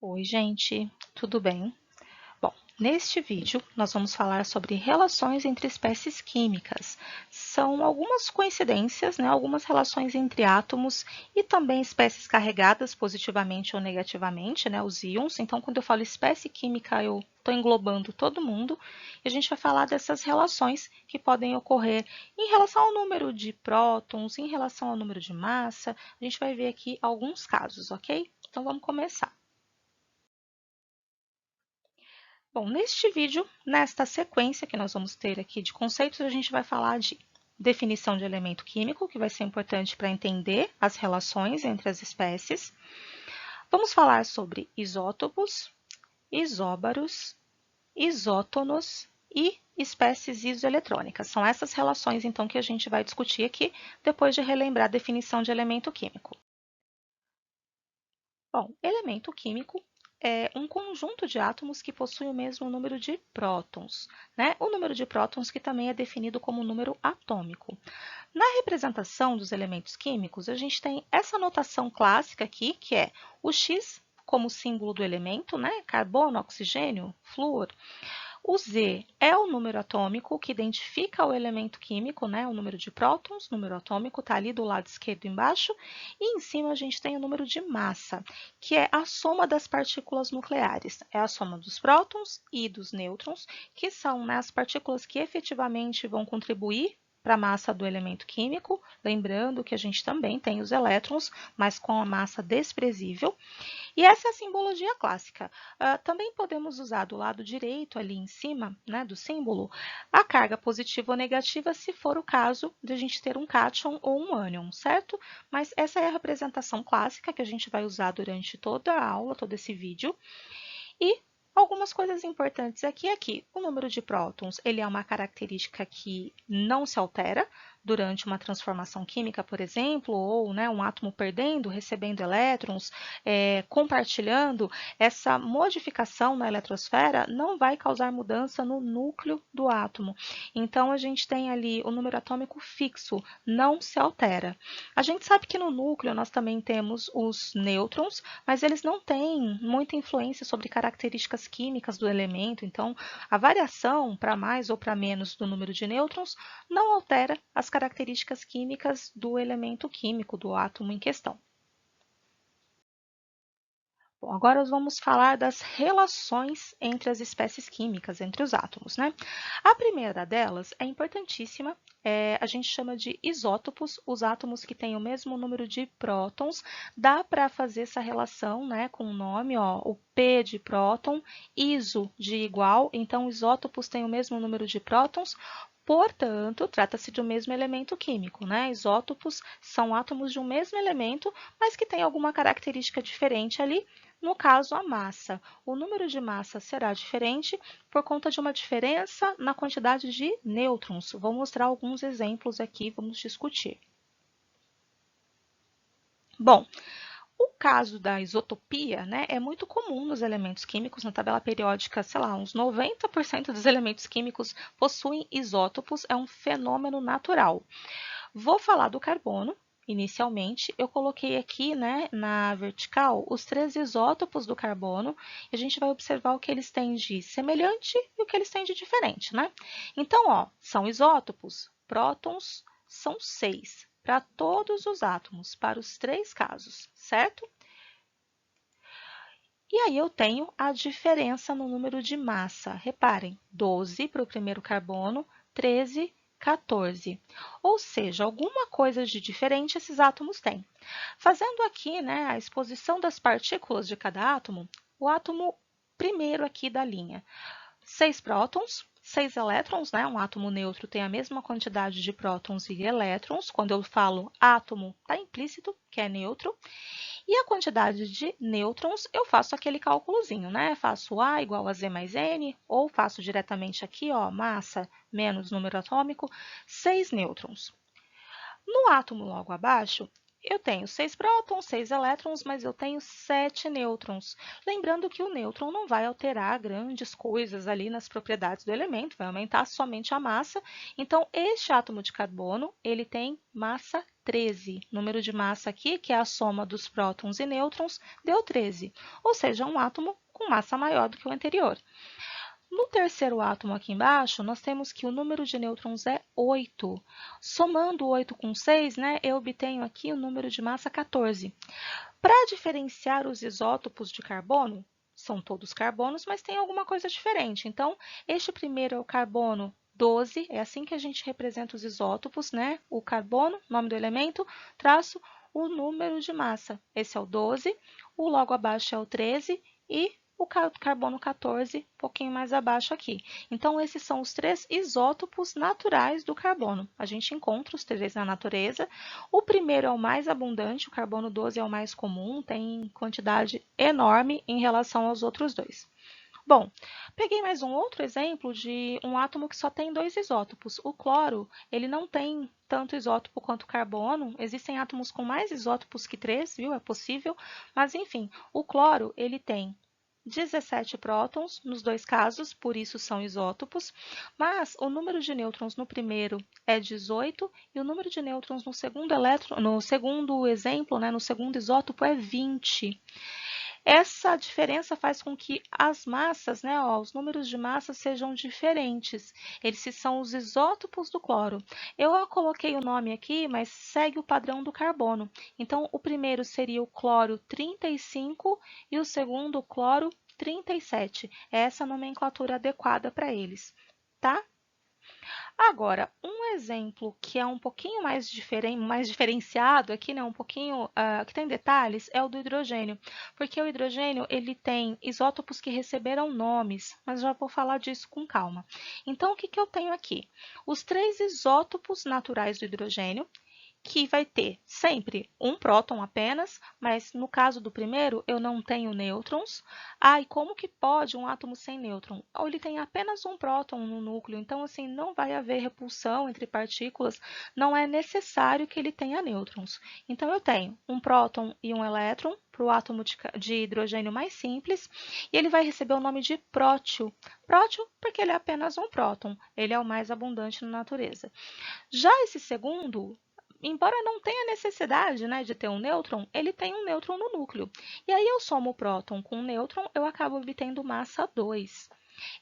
Oi, gente, tudo bem? Bom, neste vídeo nós vamos falar sobre relações entre espécies químicas. São algumas coincidências, algumas relações entre átomos e também espécies carregadas positivamente ou negativamente, os íons. Então, quando eu falo espécie química, eu estou englobando todo mundo. E a gente vai falar dessas relações que podem ocorrer em relação ao número de prótons, em relação ao número de massa. A gente vai ver aqui alguns casos, ok? Então, vamos começar. Bom, neste vídeo, nesta sequência que nós vamos ter aqui de conceitos, a gente vai falar de definição de elemento químico, que vai ser importante para entender as relações entre as espécies. Vamos falar sobre isótopos, isóbaros, isótonos e espécies isoeletrônicas. São essas relações, então, que a gente vai discutir aqui, depois de relembrar a definição de elemento químico. Bom, elemento químico é um conjunto de átomos que possui o mesmo número de prótons, O número de prótons que também é definido como número atômico. Na representação dos elementos químicos, a gente tem essa notação clássica aqui, que é o X como símbolo do elemento, Carbono, oxigênio, flúor. O Z é o número atômico que identifica o elemento químico, o número de prótons, número atômico, está ali do lado esquerdo embaixo. E em cima a gente tem o número de massa, que é a soma das partículas nucleares. É a soma dos prótons e dos nêutrons, que são as partículas que efetivamente vão contribuir para a massa do elemento químico. Lembrando que a gente também tem os elétrons, mas com a massa desprezível. E essa é a simbologia clássica. Também podemos usar do lado direito, ali em cima, do símbolo, a carga positiva ou negativa, se for o caso de a gente ter um cátion ou um ânion, certo? Mas essa é a representação clássica que a gente vai usar durante toda a aula, todo esse vídeo. E algumas coisas importantes aqui. O número de prótons, ele é uma característica que não se altera durante uma transformação química, por exemplo, ou um átomo perdendo, recebendo elétrons, compartilhando. Essa modificação na eletrosfera não vai causar mudança no núcleo do átomo. Então, a gente tem ali o número atômico fixo, não se altera. A gente sabe que no núcleo nós também temos os nêutrons, mas eles não têm muita influência sobre características químicas do elemento, então a variação para mais ou para menos do número de nêutrons não altera as características químicas do elemento químico, do átomo em questão. Bom, agora nós vamos falar das relações entre as espécies químicas, entre os átomos, A primeira delas é importantíssima, a gente chama de isótopos, os átomos que têm o mesmo número de prótons. Dá para fazer essa relação, com o nome, o P de próton, iso de igual, então isótopos têm o mesmo número de prótons. Portanto, trata-se de um mesmo elemento químico, Isótopos são átomos de um mesmo elemento, mas que têm alguma característica diferente ali. No caso, a massa. O número de massa será diferente por conta de uma diferença na quantidade de nêutrons. Vou mostrar alguns exemplos aqui, vamos discutir. Bom, o caso da isotopia, é muito comum nos elementos químicos. Na tabela periódica, sei lá, uns 90% dos elementos químicos possuem isótopos, é um fenômeno natural. Vou falar do carbono. Inicialmente, eu coloquei aqui, na vertical, os 3 isótopos do carbono, e a gente vai observar o que eles têm de semelhante e o que eles têm de diferente, Então, são isótopos, prótons são 6 para todos os átomos, para os 3 casos, certo? E aí eu tenho a diferença no número de massa. Reparem, 12 para o primeiro carbono, 13, 14. Ou seja, alguma coisa de diferente esses átomos têm. Fazendo aqui a exposição das partículas de cada átomo, o átomo primeiro aqui da linha. 6 prótons, 6 elétrons, Um átomo neutro tem a mesma quantidade de prótons e elétrons. Quando eu falo átomo, está implícito que é neutro. E a quantidade de nêutrons, eu faço aquele cálculozinho, Faço A igual a Z mais N, ou faço diretamente aqui, massa menos número atômico, 6 nêutrons. No átomo logo abaixo, eu tenho 6 prótons, 6 elétrons, mas eu tenho 7 nêutrons. Lembrando que o nêutron não vai alterar grandes coisas ali nas propriedades do elemento, vai aumentar somente a massa. Então, este átomo de carbono, ele tem massa 13. Número de massa aqui, que é a soma dos prótons e nêutrons, deu 13. Ou seja, um átomo com massa maior do que o anterior. No terceiro átomo aqui embaixo, nós temos que o número de nêutrons é 8. Somando 8 com 6, né, eu obtenho aqui o número de massa 14. Para diferenciar os isótopos de carbono, são todos carbonos, mas tem alguma coisa diferente. Então, este primeiro é o carbono 12, é assim que a gente representa os isótopos, né? O carbono, nome do elemento, traço o número de massa. Esse é o 12, o logo abaixo é o 13 e o carbono 14, um pouquinho mais abaixo aqui. Então, esses são os 3 isótopos naturais do carbono. A gente encontra os 3 na natureza. O primeiro é o mais abundante, o carbono 12 é o mais comum, tem quantidade enorme em relação aos outros dois. Bom, peguei mais um outro exemplo de um átomo que só tem 2 isótopos. O cloro, ele não tem tanto isótopo quanto o carbono. Existem átomos com mais isótopos que 3, viu? É possível. Mas, enfim, o cloro, ele tem 17 prótons nos dois casos, por isso são isótopos, mas o número de nêutrons no primeiro é 18 e o número de nêutrons no segundo exemplo, né, no segundo isótopo é 20. Essa diferença faz com que as massas, né, os números de massa sejam diferentes. Esses são os isótopos do cloro. Eu coloquei o nome aqui, mas segue o padrão do carbono. Então, o primeiro seria o cloro 35 e o segundo o cloro 37. É essa a nomenclatura adequada para eles, tá? Agora, um exemplo que é um pouquinho mais diferenciado aqui, né, um pouquinho que tem detalhes, é o do hidrogênio, porque o hidrogênio ele tem isótopos que receberam nomes, mas já vou falar disso com calma. Então, o que eu tenho aqui? Os 3 isótopos naturais do hidrogênio, que vai ter sempre um próton apenas, mas no caso do primeiro eu não tenho nêutrons. E como que pode um átomo sem nêutron? Ou ele tem apenas um próton no núcleo, então assim não vai haver repulsão entre partículas, não é necessário que ele tenha nêutrons. Então eu tenho um próton e um elétron para o átomo de hidrogênio mais simples, e ele vai receber o nome de prótio. Prótio porque ele é apenas um próton, ele é o mais abundante na natureza. Já esse segundo, embora não tenha necessidade, né, de ter um nêutron, ele tem um nêutron no núcleo. E aí eu somo o próton com o nêutron, eu acabo obtendo massa 2.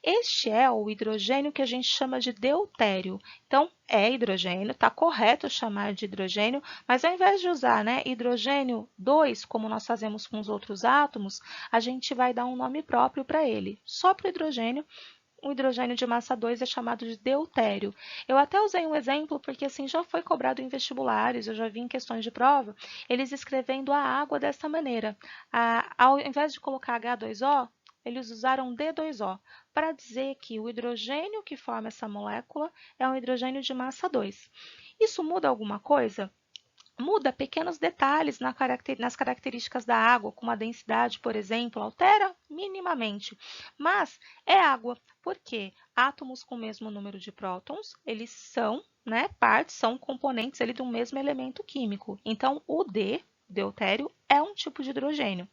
Este é o hidrogênio que a gente chama de deutério. Então, é hidrogênio, está correto chamar de hidrogênio, mas ao invés de usar, né, hidrogênio 2, como nós fazemos com os outros átomos, a gente vai dar um nome próprio para ele. Só para o hidrogênio de massa 2 é chamado de deutério. Eu até usei um exemplo porque assim já foi cobrado em vestibulares, eu já vi em questões de prova, eles escrevendo a água dessa maneira. Ao invés de colocar H2O, eles usaram D2O para dizer que o hidrogênio que forma essa molécula é um hidrogênio de massa 2. Isso muda alguma coisa? Muda pequenos detalhes nas características da água, como a densidade, por exemplo, altera minimamente, mas é água, porque átomos com o mesmo número de prótons, eles são, né, são componentes ali do mesmo elemento químico. Então, o D, deutério, é um tipo de hidrogênio.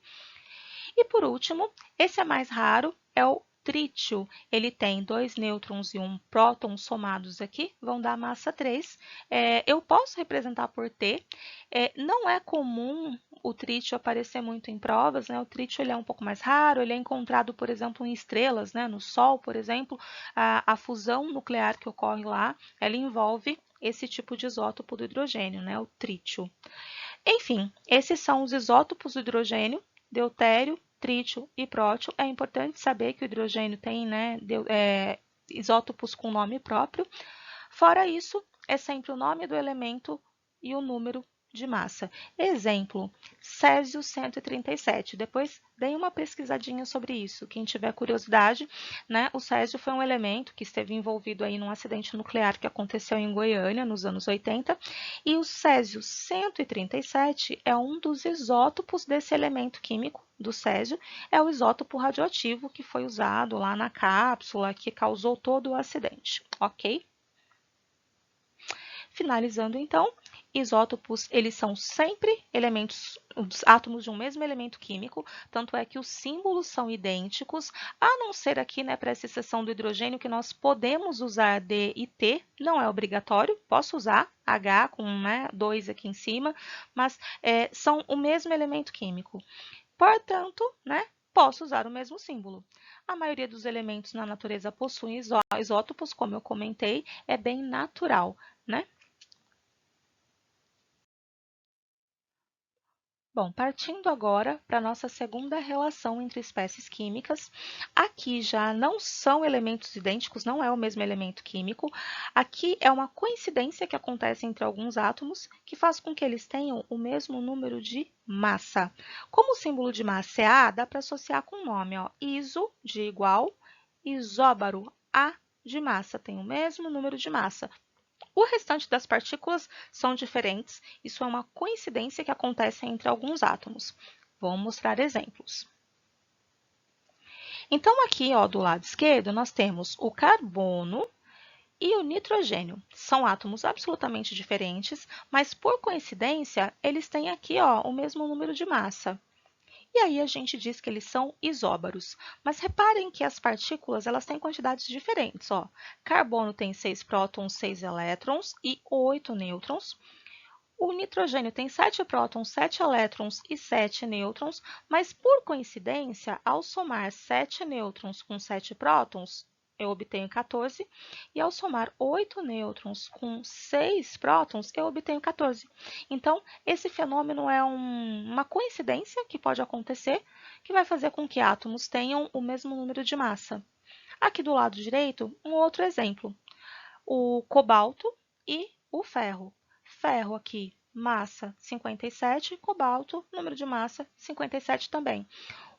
E por último, esse é mais raro, é o trítio. Ele tem 2 nêutrons e 1 próton somados aqui, vão dar massa 3. Eu posso representar por T. Não é comum o trítio aparecer muito em provas, né? O trítio ele é um pouco mais raro, ele é encontrado, por exemplo, em estrelas, né? No Sol, por exemplo, a fusão nuclear que ocorre lá, ela envolve esse tipo de isótopo do hidrogênio, né? O trítio. Enfim, esses são os isótopos do hidrogênio, deutério, trítio e prótio. É importante saber que o hidrogênio tem, né, isótopos com nome próprio. Fora isso, é sempre o nome do elemento e o número de massa. Exemplo, Césio 137. Depois dei uma pesquisadinha sobre isso. Quem tiver curiosidade, né? O césio foi um elemento que esteve envolvido aí num acidente nuclear que aconteceu em Goiânia nos anos 80. E o césio 137 é um dos isótopos desse elemento químico do césio. É o isótopo radioativo que foi usado lá na cápsula que causou todo o acidente, ok? Finalizando, então, isótopos, eles são sempre os átomos de um mesmo elemento químico, tanto é que os símbolos são idênticos, a não ser aqui, né, para essa exceção do hidrogênio, que nós podemos usar D e T, não é obrigatório, posso usar H com, né, 2 aqui em cima, mas são o mesmo elemento químico. Portanto, né, posso usar o mesmo símbolo. A maioria dos elementos na natureza possuem isótopos, como eu comentei, é bem natural, né? Bom, partindo agora para a nossa segunda relação entre espécies químicas, aqui já não são elementos idênticos, não é o mesmo elemento químico. Aqui é uma coincidência que acontece entre alguns átomos que faz com que eles tenham o mesmo número de massa. Como o símbolo de massa é A, dá para associar com o nome, ó, iso de igual, isóbaro, A de massa, tem o mesmo número de massa. O restante das partículas são diferentes, isso é uma coincidência que acontece entre alguns átomos. Vamos mostrar exemplos. Então, aqui, ó, do lado esquerdo, nós temos o carbono e o nitrogênio. São átomos absolutamente diferentes, mas por coincidência, eles têm aqui, ó, o mesmo número de massa. E aí a gente diz que eles são isóbaros. Mas reparem que as partículas elas têm quantidades diferentes. Ó. Carbono tem 6 prótons, 6 elétrons e 8 nêutrons. O nitrogênio tem 7 prótons, 7 elétrons e 7 nêutrons, mas por coincidência, ao somar 7 nêutrons com 7 prótons, eu obtenho 14, e ao somar 8 nêutrons com 6 prótons, eu obtenho 14. Então, esse fenômeno é uma coincidência que pode acontecer, que vai fazer com que átomos tenham o mesmo número de massa. Aqui do lado direito, um outro exemplo, o cobalto e o ferro. Ferro aqui, massa 57, cobalto, número de massa 57 também.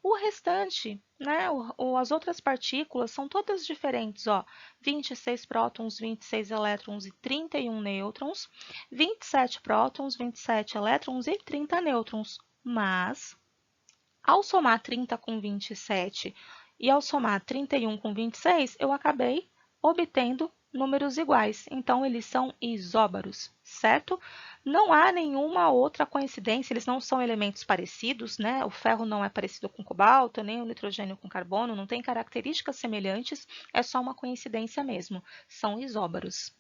O restante, né, as outras partículas são todas diferentes, ó, 26 prótons, 26 elétrons e 31 nêutrons, 27 prótons, 27 elétrons e 30 nêutrons. Mas, ao somar 30 com 27 e ao somar 31 com 26, eu acabei obtendo números iguais. Então, eles são isóbaros, certo? Não há nenhuma outra coincidência, eles não são elementos parecidos, né? O ferro não é parecido com o cobalto, nem o nitrogênio com carbono, não tem características semelhantes, é só uma coincidência mesmo. São isóbaros.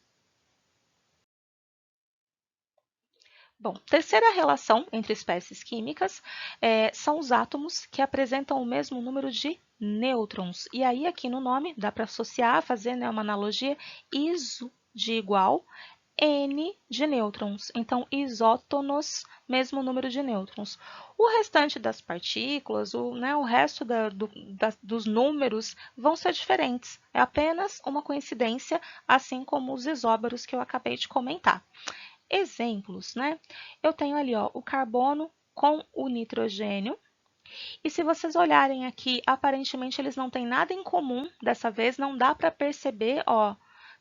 Bom, terceira relação entre espécies químicas são os átomos que apresentam o mesmo número de nêutrons. E aí, aqui no nome, dá para associar, fazer, né, uma analogia, iso de igual, N de nêutrons. Então, isótonos, mesmo número de nêutrons. O restante das partículas, o resto dos números vão ser diferentes. É apenas uma coincidência, assim como os isóbaros que eu acabei de comentar. Exemplos, né? Eu tenho ali, ó, o carbono com o nitrogênio. E se vocês olharem aqui, aparentemente eles não têm nada em comum. Dessa vez não dá para perceber, ó,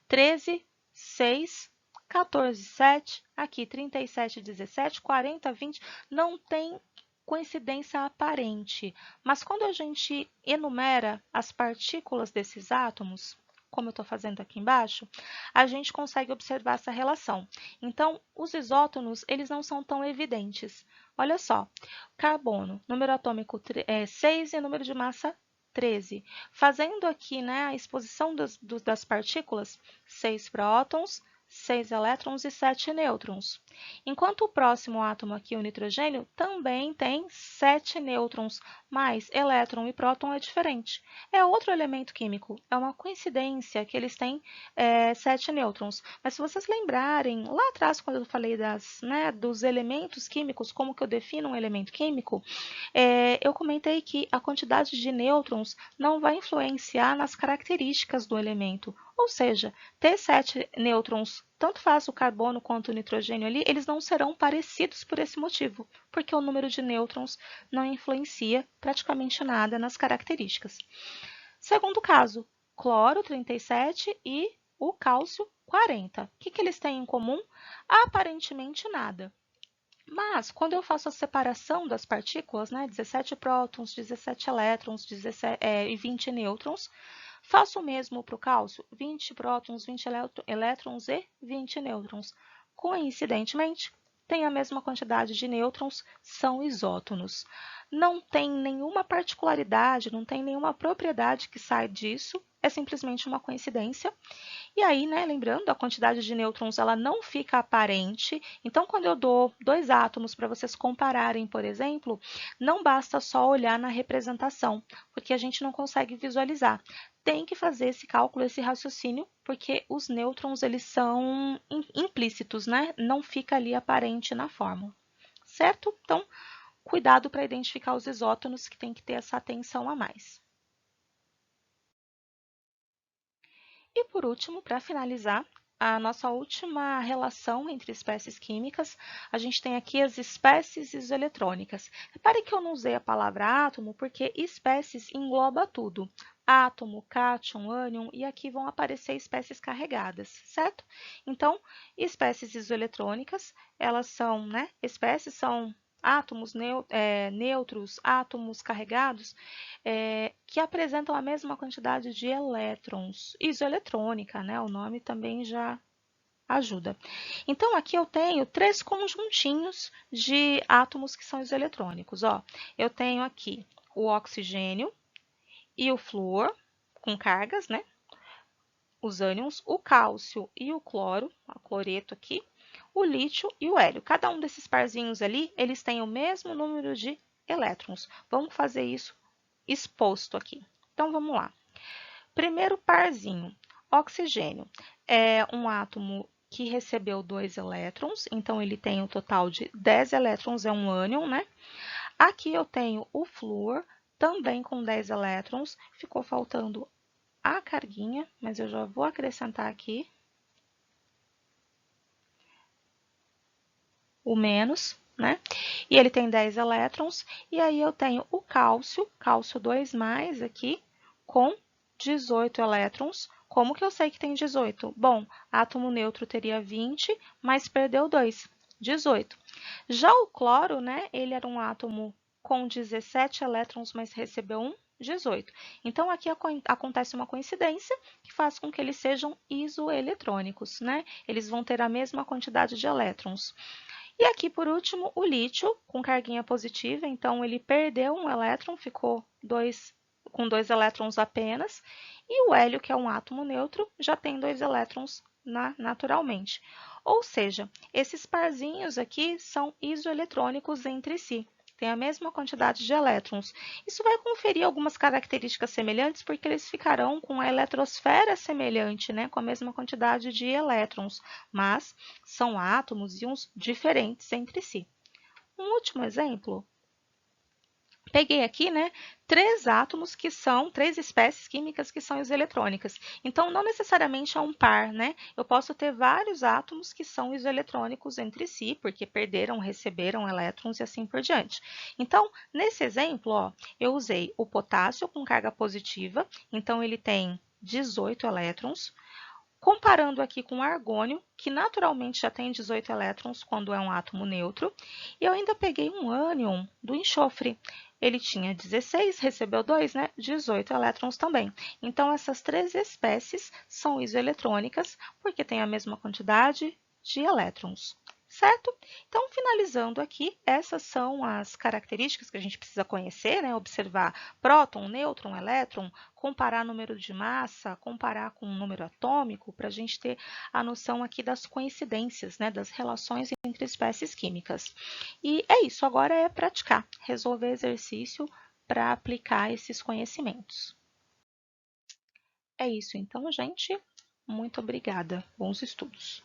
13, 6, 14, 7, aqui 37, 17, 40, 20, não tem coincidência aparente. Mas quando a gente enumera as partículas desses átomos, como eu estou fazendo aqui embaixo, a gente consegue observar essa relação. Então, os isótonos, eles não são tão evidentes. Olha só, carbono, número atômico 6 e número de massa 13. Fazendo aqui, né, a exposição das partículas, 6 prótons, 6 elétrons e 7 nêutrons. Enquanto o próximo átomo aqui, o nitrogênio, também tem 7 nêutrons, mas elétron e próton é diferente. É outro elemento químico, é uma coincidência que eles têm 7 nêutrons. Mas se vocês lembrarem, lá atrás, quando eu falei dos elementos químicos, como que eu defino um elemento químico, eu comentei que a quantidade de nêutrons não vai influenciar nas características do elemento. Ou seja, ter 7 nêutrons, tanto faz o carbono quanto o nitrogênio ali, eles não serão parecidos por esse motivo, porque o número de nêutrons não influencia praticamente nada nas características. Segundo caso, cloro 37 e o cálcio 40. O que eles têm em comum? Aparentemente nada. Mas, quando eu faço a separação das partículas, né, 17 prótons, 17 elétrons e 20 nêutrons, faço o mesmo para o cálcio, 20 prótons, 20 elétrons e 20 nêutrons. Coincidentemente, têm a mesma quantidade de nêutrons, são isótonos. Não tem nenhuma particularidade, não tem nenhuma propriedade que sai disso, é simplesmente uma coincidência. E aí, né, lembrando, a quantidade de nêutrons ela não fica aparente. Então, quando eu dou dois átomos para vocês compararem, por exemplo, não basta só olhar na representação, porque a gente não consegue visualizar. Tem que fazer esse cálculo, esse raciocínio, porque os nêutrons eles são implícitos, né? Não fica ali aparente na fórmula, certo? Então, cuidado para identificar os isótonos, que tem que ter essa atenção a mais. E por último, para finalizar, a nossa última relação entre espécies químicas, a gente tem aqui as espécies isoeletrônicas. Repare que eu não usei a palavra átomo porque espécies engloba tudo. Átomo, cátion, ânion, e aqui vão aparecer espécies carregadas, certo? Então, espécies isoeletrônicas, elas são, né? Espécies são átomos neutros, átomos carregados, que apresentam a mesma quantidade de elétrons. Isoeletrônica, né? O nome também já ajuda. Então, aqui eu tenho três conjuntinhos de átomos que são isoeletrônicos. Ó, eu tenho aqui o oxigênio e o flúor, com cargas, né? Os ânions, o cálcio e o cloro, o cloreto aqui, o lítio e o hélio. Cada um desses parzinhos ali, eles têm o mesmo número de elétrons. Vamos fazer isso exposto aqui. Então, vamos lá. Primeiro parzinho, oxigênio. É um átomo que recebeu 2 elétrons, então ele tem um total de 10 elétrons, é um ânion, né? Aqui eu tenho o flúor, também com 10 elétrons, ficou faltando a carguinha, mas eu já vou acrescentar aqui o menos, né? E ele tem 10 elétrons, e aí eu tenho o cálcio, cálcio 2+, aqui, com 18 elétrons. Como que eu sei que tem 18? Bom, átomo neutro teria 20, mas perdeu 2, 18. Já o cloro, né, ele era um átomo com 17 elétrons, mas recebeu 1, 18. Então, aqui acontece uma coincidência que faz com que eles sejam isoeletrônicos, né? Eles vão ter a mesma quantidade de elétrons. E aqui, por último, o lítio, com carguinha positiva, então ele perdeu um elétron, ficou com 2 elétrons apenas. E o hélio, que é um átomo neutro, já tem 2 elétrons naturalmente. Ou seja, esses parzinhos aqui são isoeletrônicos entre si, têm a mesma quantidade de elétrons. Isso vai conferir algumas características semelhantes, porque eles ficarão com a eletrosfera semelhante, né, com a mesma quantidade de elétrons, mas são átomos e íons diferentes entre si. Um último exemplo. Peguei aqui, né, três espécies químicas que são isoeletrônicas. Então, não necessariamente é um par, né? Eu posso ter vários átomos que são isoeletrônicos entre si, porque perderam, receberam elétrons e assim por diante. Então, nesse exemplo, ó, eu usei o potássio com carga positiva, então ele tem 18 elétrons. Comparando aqui com o argônio, que naturalmente já tem 18 elétrons quando é um átomo neutro, e eu ainda peguei um ânion do enxofre. Ele tinha 16, recebeu 2, né? 18 elétrons também. Então, essas três espécies são isoeletrônicas, porque têm a mesma quantidade de elétrons. Certo? Então, finalizando aqui, essas são as características que a gente precisa conhecer, né? Observar próton, nêutron, elétron, comparar número de massa, comparar com o número atômico, para a gente ter a noção aqui das coincidências, né? Das relações entre espécies químicas. E é isso, agora é praticar, resolver exercício para aplicar esses conhecimentos. É isso então, gente. Muito obrigada. Bons estudos.